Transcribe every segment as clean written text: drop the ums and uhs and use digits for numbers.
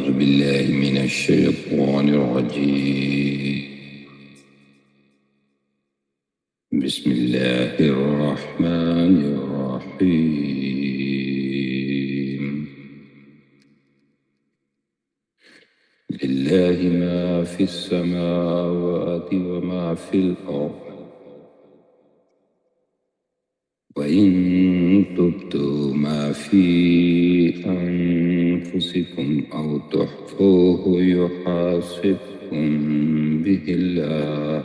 أعوذ بالله من الشيطان الرجيم. بسم الله الرحمن الرحيم. لله ما في السماوات وما في الأرض وإن تبدوا ما في أنفسكم أو تخفوه يحاسبكم به الله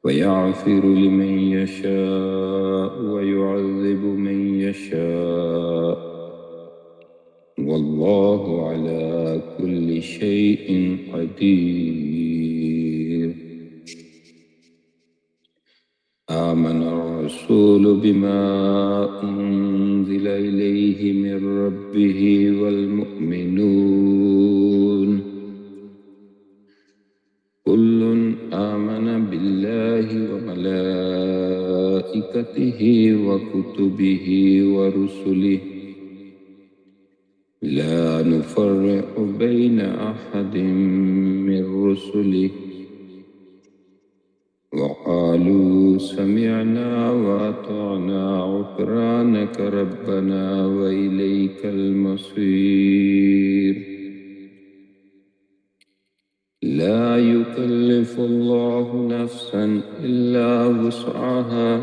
ويغفر لمن يشاء ويعذب من يشاء والله على كل شيء قدير. آمن الرسول بما أنزل إليه من ربه والمؤمنون كل آمن بالله وملائكته وكتبه ورسله لا نفرق بين أحد من رسله وقالوا سمعنا وأطعنا غفرانك ربنا وإليك المصير. لا يكلف الله نفسا إلا وسعها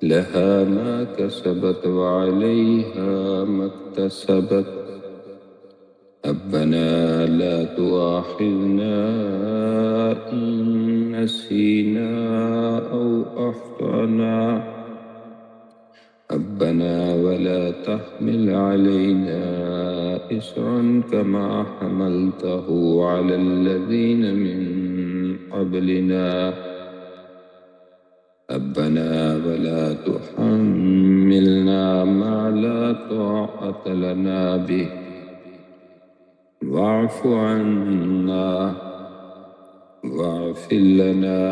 لها ما كسبت وعليها ما اكتسبت ربنا لا تؤاخذنا إن نسينا أو أخطأنا ربنا ولا تحمل علينا إصرا كما حملته على الذين من قبلنا ربنا ولا تحملنا ما لا طاقة لنا به واعف عنا واغفر لنا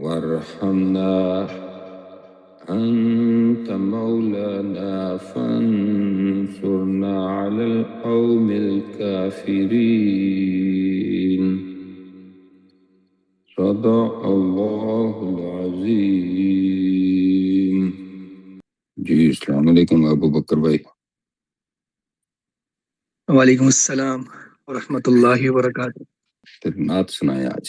وارحمنا أنت مولانا فانصرنا على القوم الكافرين. صدق اللہ العظیم. جی السلام علیکم ابو بکر بھائی. وعلیکم السلام ورحمۃ اللہ وبرکاتہ. نعت سنائے آج.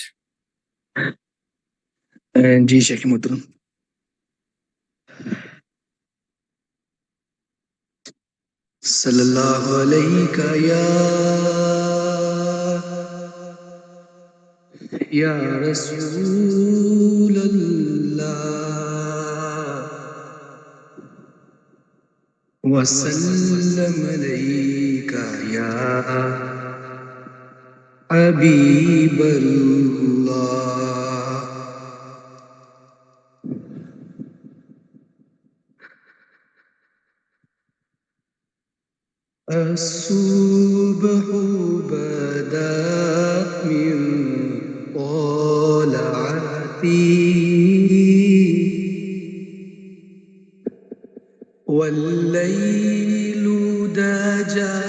جی شیخ محترم. صلی اللہ علیہ یا رسول اللہ وسلم علیک یا حبیب اللہ. الصبح بدا من طلعته والليل دجى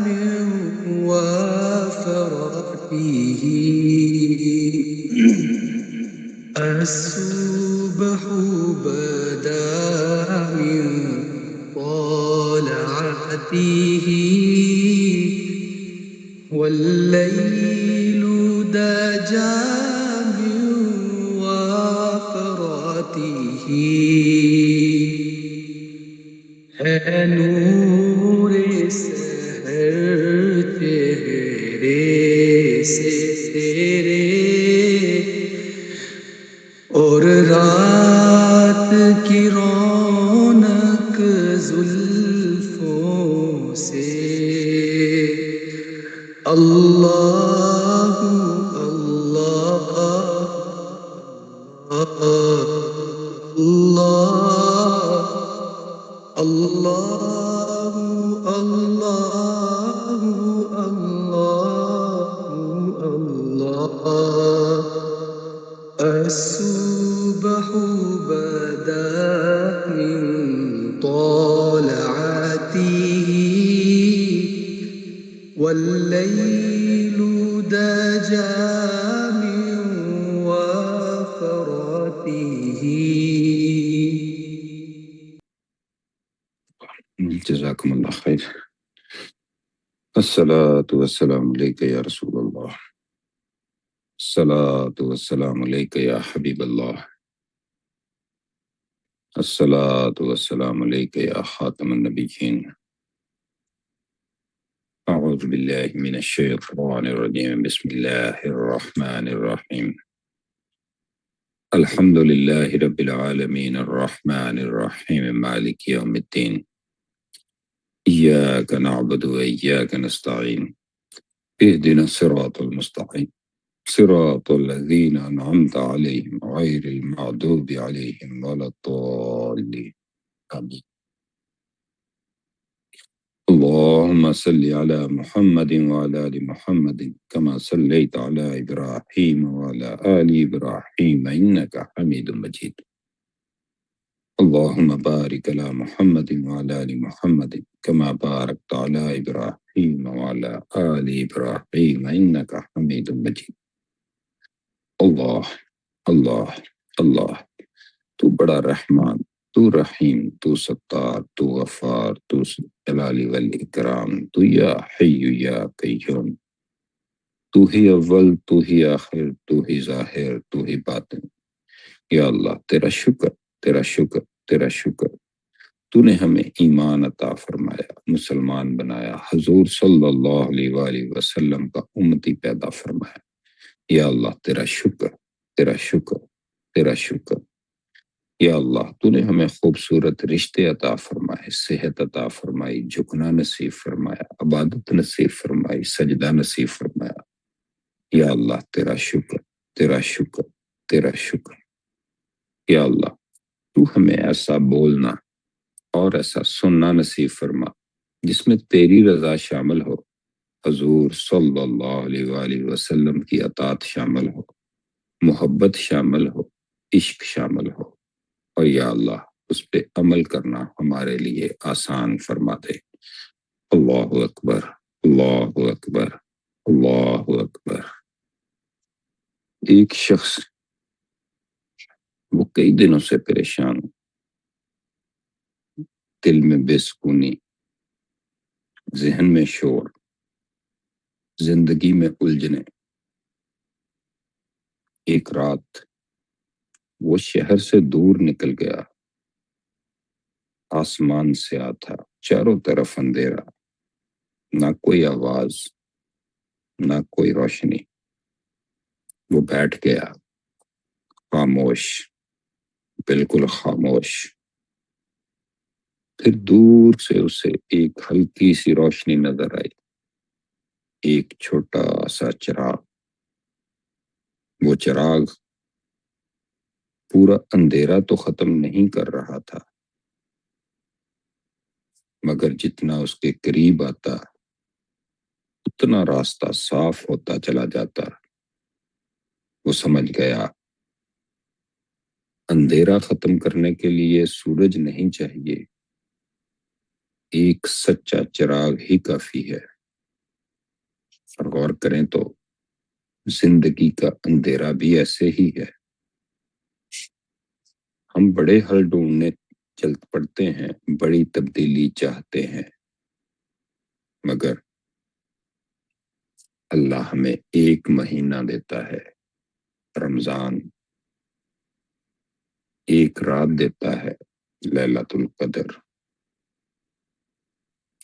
من وفرته. الصبح بدا من طلعته والليل دجى من وفرته. ہے نور سحر چہرے سے تیرے اور رات کی رونق زلفوں سے. اللہ اللہ اللہ اللہ اللہ اللہ اللہ. الصبح بدا من طلعته والليل دجى من وفراته. جزاكم الله خير. الصلاة والسلام عليك يا رسول الله. الصلاة والسلام عليك يا حبيب الله. الصلاة والسلام عليك يا خاتم النبيين. أعوذ بالله من الشيطان الرجيم. بسم الله الرحمن الرحيم. الحمد لله رب العالمين الرحمن الرحيم مالك يوم الدين. إياك نعبد وإياك نستعين. اهدنا الصراط المستقيم صراط الذين أنعمت عليهم غير المغضوب عليهم ولا الضالين. آمين. اللهم صل على محمد وعلى آل محمد كما صليت على إبراهيم وعلى آل إبراهيم إنك حميد مجيد. اللهم بارك على محمد وعلى آل محمد كما باركت على إبراهيم وعلى آل إبراهيم إنك حميد مجيد. اللہ اللہ اللہ، تو بڑا رحمان، تو رحیم، تو ستار، تو غفار، تو جلالی والاکرام، تو یا حی یا قیوم، تو ہی اول، تو ہی آخر، تو ہی ظاہر، تو ہی باطن. یا اللہ تیرا شکر، تیرا شکر، تیرا شکر. تو نے ہمیں ایمان عطا فرمایا، مسلمان بنایا، حضور صلی اللہ علیہ وآلہ وسلم کا امتی پیدا فرمایا. یا اللہ تیرا شکر، تیرا شکر، تیرا شکر. یا اللہ تو نے ہمیں خوبصورت رشتے عطا فرمائے، صحت عطا فرمائی، جھکنا نصیب فرمایا، عبادت نصیب فرمائی، سجدہ نصیب فرمایا. یا اللہ تیرا شکر، تیرا شکر، تیرا شکر. یا اللہ تو ہمیں ایسا بولنا اور ایسا سننا نصیب فرما جس میں تیری رضا شامل ہو، حضور صلی اللہ علیہ وآلہ وسلم کی اطاعت شامل ہو، محبت شامل ہو، عشق شامل ہو، اور یا اللہ اس پہ عمل کرنا ہمارے لیے آسان فرما دے. اللہ اکبر، اللہ اکبر، اللہ اکبر. ایک شخص وہ کئی دنوں سے پریشان، دل میں بے سکونی، ذہن میں شور، زندگی میں الجھنے. ایک رات وہ شہر سے دور نکل گیا. آسمان سیاہ تھا، چاروں طرف اندھیرا، نہ کوئی آواز، نہ کوئی روشنی. وہ بیٹھ گیا، خاموش، بالکل خاموش. پھر دور سے اسے ایک ہلکی سی روشنی نظر آئی، ایک چھوٹا سا چراغ. وہ چراغ پورا اندھیرا تو ختم نہیں کر رہا تھا، مگر جتنا اس کے قریب آتا اتنا راستہ صاف ہوتا چلا جاتا. وہ سمجھ گیا اندھیرا ختم کرنے کے لیے سورج نہیں چاہیے، ایک سچا چراغ ہی کافی ہے. اور غور کریں تو زندگی کا اندھیرا بھی ایسے ہی ہے. ہم بڑے حل ڈھونڈنے چل پڑتے ہیں، بڑی تبدیلی چاہتے ہیں، مگر اللہ ہمیں ایک مہینہ دیتا ہے، رمضان، ایک رات دیتا ہے، لیلۃ القدر.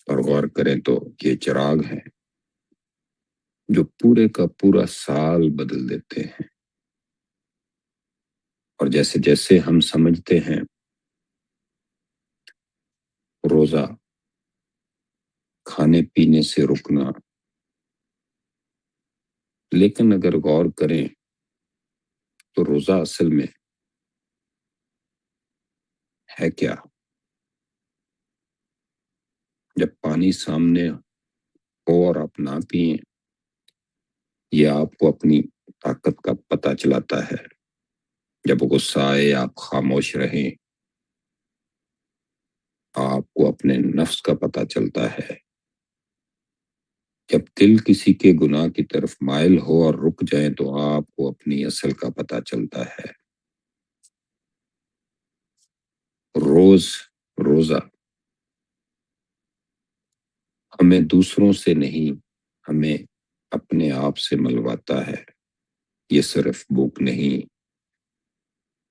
اور غور کریں تو یہ چراغ ہیں جو پورے کا پورا سال بدل دیتے ہیں. اور جیسے جیسے ہم سمجھتے ہیں روزہ کھانے پینے سے رکنا، لیکن اگر غور کریں تو روزہ اصل میں ہے کیا؟ جب پانی سامنے ہو اور آپ نہ پئیں، یہ آپ کو اپنی طاقت کا پتہ چلاتا ہے. جب غصہ آئے آپ خاموش رہیں، آپ کو اپنے نفس کا پتہ چلتا ہے. جب دل کسی کے گناہ کی طرف مائل ہو اور رک جائیں تو آپ کو اپنی اصل کا پتہ چلتا ہے۔ روزہ ہمیں دوسروں سے نہیں، ہمیں اپنے آپ سے ملواتا ہے۔ یہ صرف بھوک نہیں،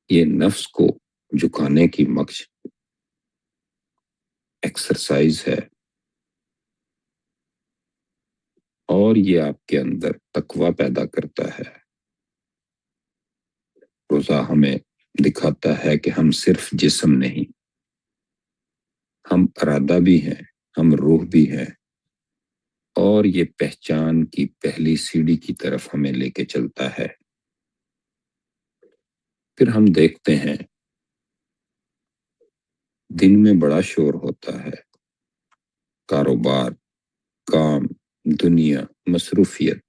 یہ نفس کو جھکانے کی مشق، ایکسرسائز ہے، اور یہ آپ کے اندر تقوی پیدا کرتا ہے۔ روزہ ہمیں دکھاتا ہے کہ ہم صرف جسم نہیں، ہم ارادہ بھی ہیں، ہم روح بھی ہیں، اور یہ پہچان کی پہلی سیڑھی کی طرف ہمیں لے کے چلتا ہے۔ پھر ہم دیکھتے ہیں دن میں بڑا شور ہوتا ہے، کاروبار، کام، دنیا، مصروفیت،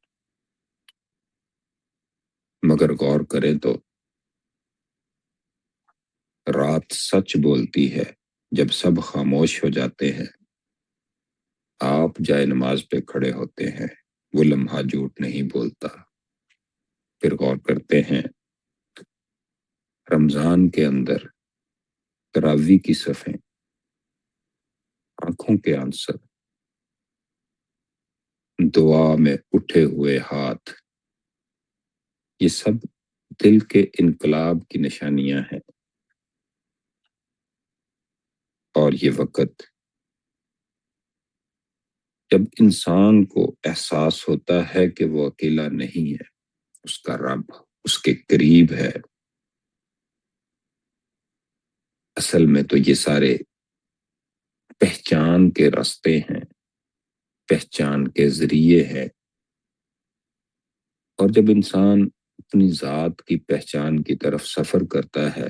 مگر غور کریں تو رات سچ بولتی ہے۔ جب سب خاموش ہو جاتے ہیں، آپ جائے نماز پہ کھڑے ہوتے ہیں، وہ لمحہ جھوٹ نہیں بولتا۔ پھر غور کرتے ہیں رمضان کے اندر تراویح کی صفیں، آنکھوں کے آنسر، دعا میں اٹھے ہوئے ہاتھ، یہ سب دل کے انقلاب کی نشانیاں ہیں۔ اور یہ وقت جب انسان کو احساس ہوتا ہے کہ وہ اکیلا نہیں ہے، اس کا رب اس کے قریب ہے۔ اصل میں تو یہ سارے پہچان کے راستے ہیں، پہچان کے ذریعے ہیں۔ اور جب انسان اپنی ذات کی پہچان کی طرف سفر کرتا ہے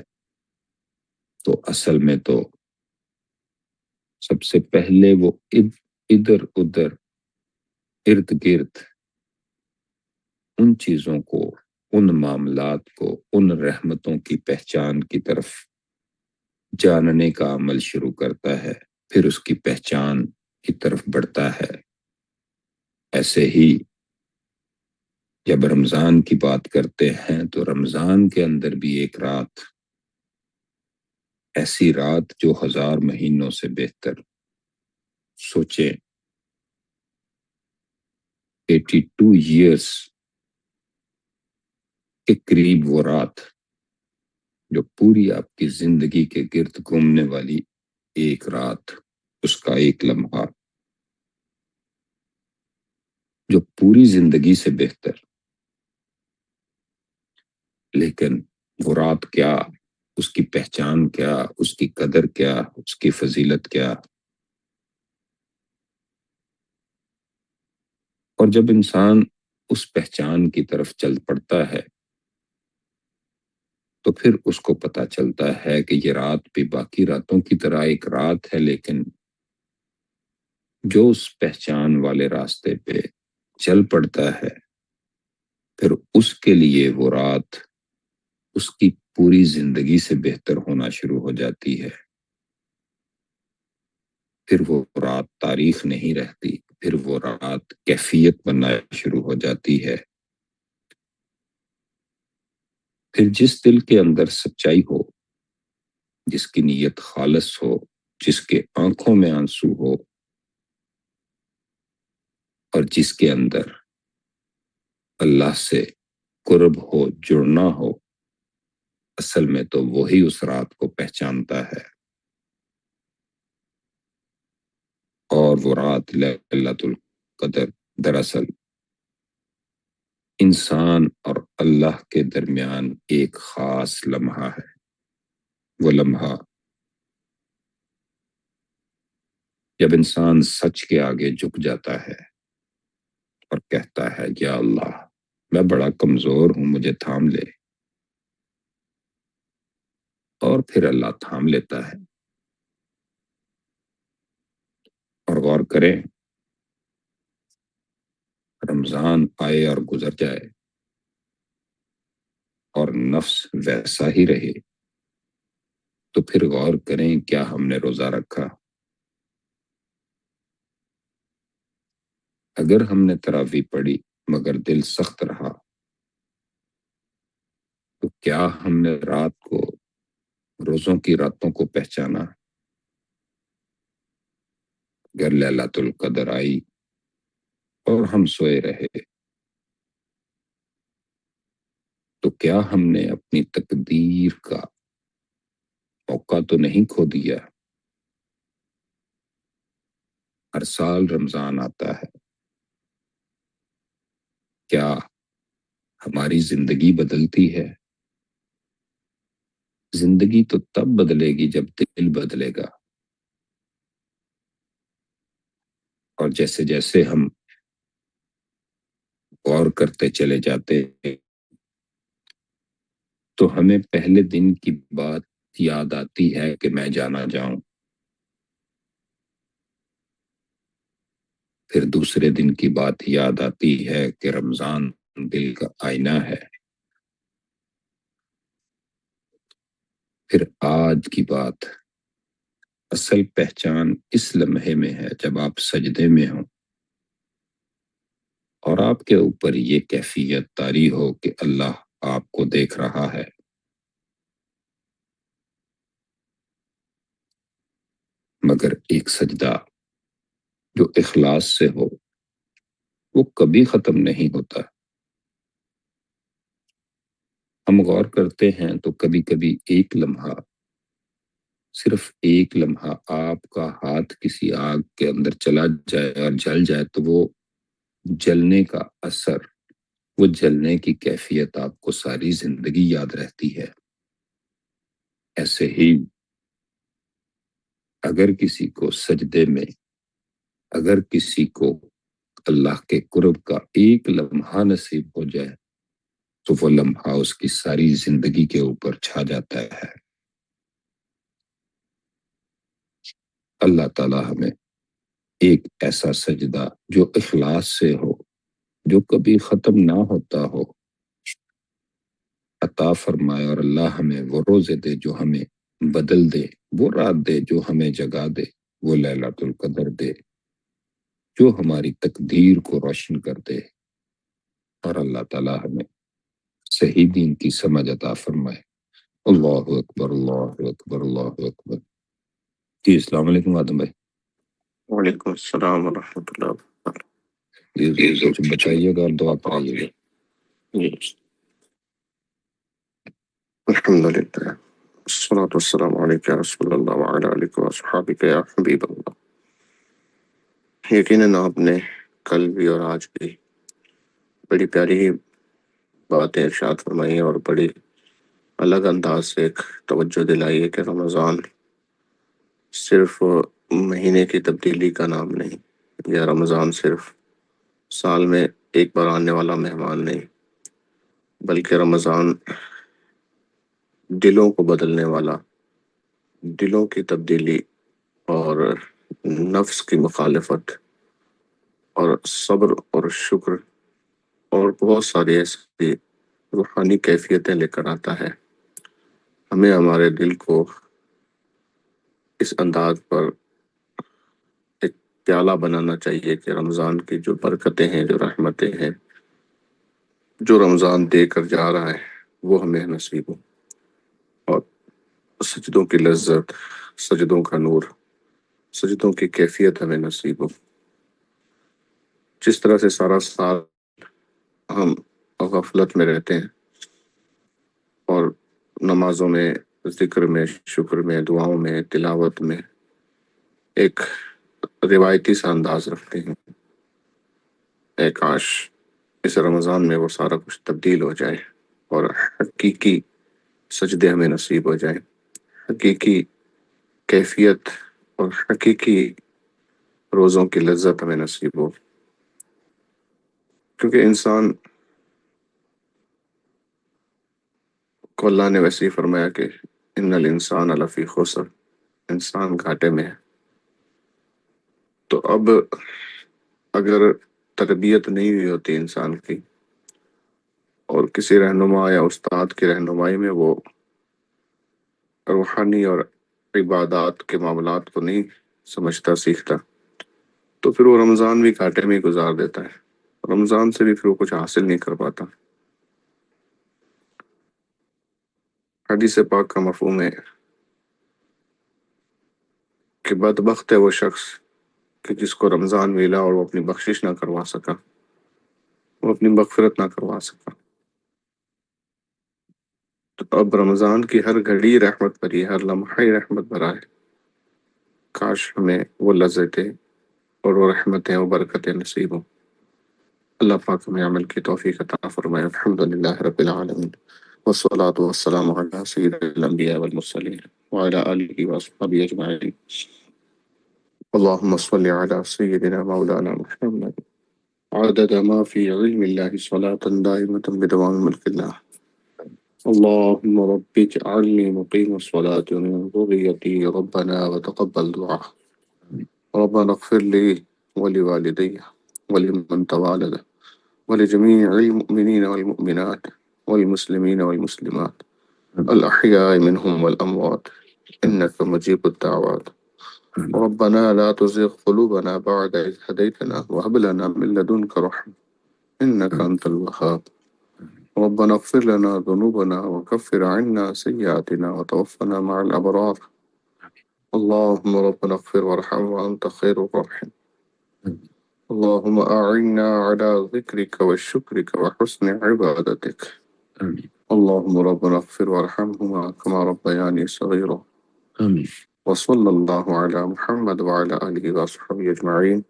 تو اصل میں تو سب سے پہلے وہ ادھر ادھر ارد گرد ان چیزوں کو، ان معاملات کو، ان رحمتوں کی پہچان کی طرف جاننے کا عمل شروع کرتا ہے، پھر اس کی پہچان کی طرف بڑھتا ہے۔ ایسے ہی جب رمضان کی بات کرتے ہیں تو رمضان کے اندر بھی ایک رات، ایسی رات جو 1000 مہینوں سے بہتر۔ سوچیں 82 ایئرس کے قریب وہ رات جو پوری آپ کی زندگی کے گرد گھومنے والی ایک رات، اس کا ایک لمحہ جو پوری زندگی سے بہتر۔ لیکن وہ رات کیا، اس کی پہچان کیا، اس کی قدر کیا، اس کی فضیلت کیا۔ اور جب انسان اس پہچان کی طرف چل پڑتا ہے تو پھر اس کو پتہ چلتا ہے کہ یہ رات بھی باقی راتوں کی طرح ایک رات ہے، لیکن جو اس پہچان والے راستے پہ چل پڑتا ہے پھر اس کے لیے وہ رات اس کی پوری زندگی سے بہتر ہونا شروع ہو جاتی ہے۔ پھر وہ رات تاریخ نہیں رہتی، پھر وہ رات کیفیت بننا شروع ہو جاتی ہے۔ پھر جس دل کے اندر سچائی ہو، جس کی نیت خالص ہو، جس کے آنکھوں میں آنسو ہو، اور جس کے اندر اللہ سے قرب ہو، جڑنا ہو، اصل میں تو وہی اس رات کو پہچانتا ہے۔ اور وہ رات لیلۃ القدر دراصل انسان اور اللہ کے درمیان ایک خاص لمحہ ہے۔ وہ لمحہ جب انسان سچ کے آگے جھک جاتا ہے اور کہتا ہے یا اللہ میں بڑا کمزور ہوں، مجھے تھام لے، اور پھر اللہ تھام لیتا ہے۔ اور غور کریں رمضان آئے اور گزر جائے اور نفس ویسا ہی رہے تو پھر غور کریں کیا ہم نے روزہ رکھا؟ اگر ہم نے تراویح پڑھی مگر دل سخت رہا تو کیا ہم نے رات کو روزوں کی راتوں کو پہچانا؟ اگر لیلۃ القدر آئی اور ہم سوئے رہے تو کیا ہم نے اپنی تقدیر کا موقع تو نہیں کھو دیا؟ ہر سال رمضان آتا ہے، کیا ہماری زندگی بدلتی ہے؟ زندگی تو تب بدلے گی جب دل بدلے گا، اور جیسے جیسے ہم غور کرتے چلے جاتے تو ہمیں پہلے دن کی بات یاد آتی ہے کہ میں جانا جاؤں، پھر دوسرے دن کی بات یاد آتی ہے کہ رمضان دل کا آئینہ ہے، پھر آج کی بات اصل پہچان اس لمحے میں ہے جب آپ سجدے میں ہوں اور آپ کے اوپر یہ کیفیت طاری ہو کہ اللہ آپ کو دیکھ رہا ہے۔ مگر ایک سجدہ جو اخلاص سے ہو وہ کبھی ختم نہیں ہوتا۔ ہم غور کرتے ہیں تو کبھی کبھی ایک لمحہ، صرف ایک لمحہ آپ کا ہاتھ کسی آگ کے اندر چلا جائے اور جل جائے تو وہ جلنے کا اثر، وہ جلنے کی کیفیت آپ کو ساری زندگی یاد رہتی ہے۔ ایسے ہی اگر کسی کو سجدے میں، اگر کسی کو اللہ کے قرب کا ایک لمحہ نصیب ہو جائے تو وہ لمحہ اس کی ساری زندگی کے اوپر چھا جاتا ہے۔ اللہ تعالی ہمیں ایک ایسا سجدہ جو اخلاص سے ہو، جو کبھی ختم نہ ہوتا ہو، عطا فرمائے، اور اللہ ہمیں وہ روزے دے جو ہمیں بدل دے، وہ رات دے جو ہمیں جگا دے، وہ لیلۃ القدر دے جو ہماری تقدیر کو روشن کر دے، اور اللہ تعالی ہمیں صحیح دین کی سمجھ عطا فرمائے۔ اللہ اکبر، اللہ اکبر، اللہ اکبر۔ جی السلام علیکم آدم بھائی۔ وعلیکم السلام ورحمۃ اللہ وبرکاتہ۔ جی کچھ بتائیے گا اور دعا کرائیے گا۔ جی الحمد للہ والصلاة والسلام علیک یا رسول اللہ وعلی آلک واصحابک یا حبیب اللہ۔ یقیناً آپ نے کل بھی اور آج بھی بڑی پیاری باتیں ارشاد فرمائی اور بڑی الگ انداز سے ایک توجہ دلائی ہے کہ رمضان صرف مہینے کی تبدیلی کا نام نہیں، یا رمضان صرف سال میں ایک بار آنے والا مہمان نہیں، بلکہ رمضان دلوں کو بدلنے والا، دلوں کی تبدیلی اور نفس کی مخالفت اور صبر اور شکر اور بہت ساری ایسی روحانی کیفیتیں لے کر آتا ہے۔ ہمیں ہمارے دل کو اس انداز پر ایک پیالہ بنانا چاہیے کہ رمضان کی جو برکتیں ہیں، جو رحمتیں ہیں، جو رمضان دے کر جا رہا ہے وہ ہمیں نصیب ہو، اور سجدوں کی لذت، سجدوں کا نور، سجدوں کی کیفیت ہمیں نصیب ہو۔ جس طرح سے سارا سال ہم غفلت میں رہتے ہیں اور نمازوں میں، ذکر میں، شکر میں، دعاؤں میں، تلاوت میں ایک روایتی سا انداز رکھتے ہیں، اے کاش اس رمضان میں وہ سارا کچھ تبدیل ہو جائے اور حقیقی سجدے ہمیں نصیب ہو جائیں، حقیقی کیفیت اور حقیقی روزوں کی لذت ہمیں نصیب ہو۔ کیونکہ انسان کو اللہ نے ویسے ہی فرمایا کہ ان الانسان لفی خسر، انسان گھاٹے میں ہے۔ تو اب اگر تربیت نہیں ہوئی ہوتی انسان کی اور کسی رہنما یا استاد کی رہنمائی میں وہ روحانی اور عبادات کے معاملات کو نہیں سمجھتا، سیکھتا، تو پھر وہ رمضان بھی گھاٹے میں گزار دیتا ہے، رمضان سے بھی پھر وہ کچھ حاصل نہیں کر پاتا۔ حدیث پاک کا مفہوم ہے کہ بدبخت ہے وہ شخص کہ جس کو رمضان ملا اور وہ اپنی بخشش نہ کروا سکا، وہ اپنی مغفرت نہ کروا سکا۔ تو اب رمضان کی ہر گھڑی رحمت بھری ہے، ہر لمحہ رحمت بھرا ہے۔ کاش ہمیں وہ لذتیں اور وہ رحمتیں اور برکتیں نصیب ہوں۔ اللہ پاک ہمیں عمل کی توفیق عطا فرمائے۔ الحمدللہ رب العالمین، والصلاة والسلام علی سید الانبیاء والمرسلین وعلی آلہ واصحابہ اجمعین۔ اللهم صل على سيدنا مولانا محمد عدد ما في علم الله صلاة دائمة بدوام ملك الله۔ اللهم رب اجعلني مقيم الصلاة ومن ذريتي ربنا وتقبل دعاء۔ ربنا اغفر لي ولوالدي ولمن توالد ولجميع المؤمنين والمؤمنات والمسلمين والمسلمات الأحياء منهم والأموات إنك مجيب الدعوات۔ ربنا لا تزغ قلوبنا بعد إذ هديتنا وهب لنا من لدنك رحمة إنك أنت الوهاب۔ ربنا اغفر لنا ذنوبنا وكفر عنا سيئاتنا وتوفنا مع الأبرار۔ اللهم ربنا اغفر وارحم وأنت خير الراحمين۔ اللهم أعنا على ذكرك وشكرك وحسن عبادتك۔ اللهم ربنا اغفر وارحمهما كما ربياني صغيرا۔ وصلى الله على محمد وعلى آله وصحبه أجمعين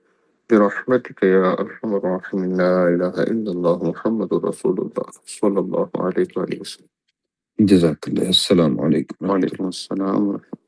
برحمتك يا أرحم الراحمين۔ لا إله إلا الله محمد رسول الله صلى الله عليه وآله وسلم۔ جزاک اللہ، السلام علیکم۔ وعلیکم السلام ورحمۃ اللہ۔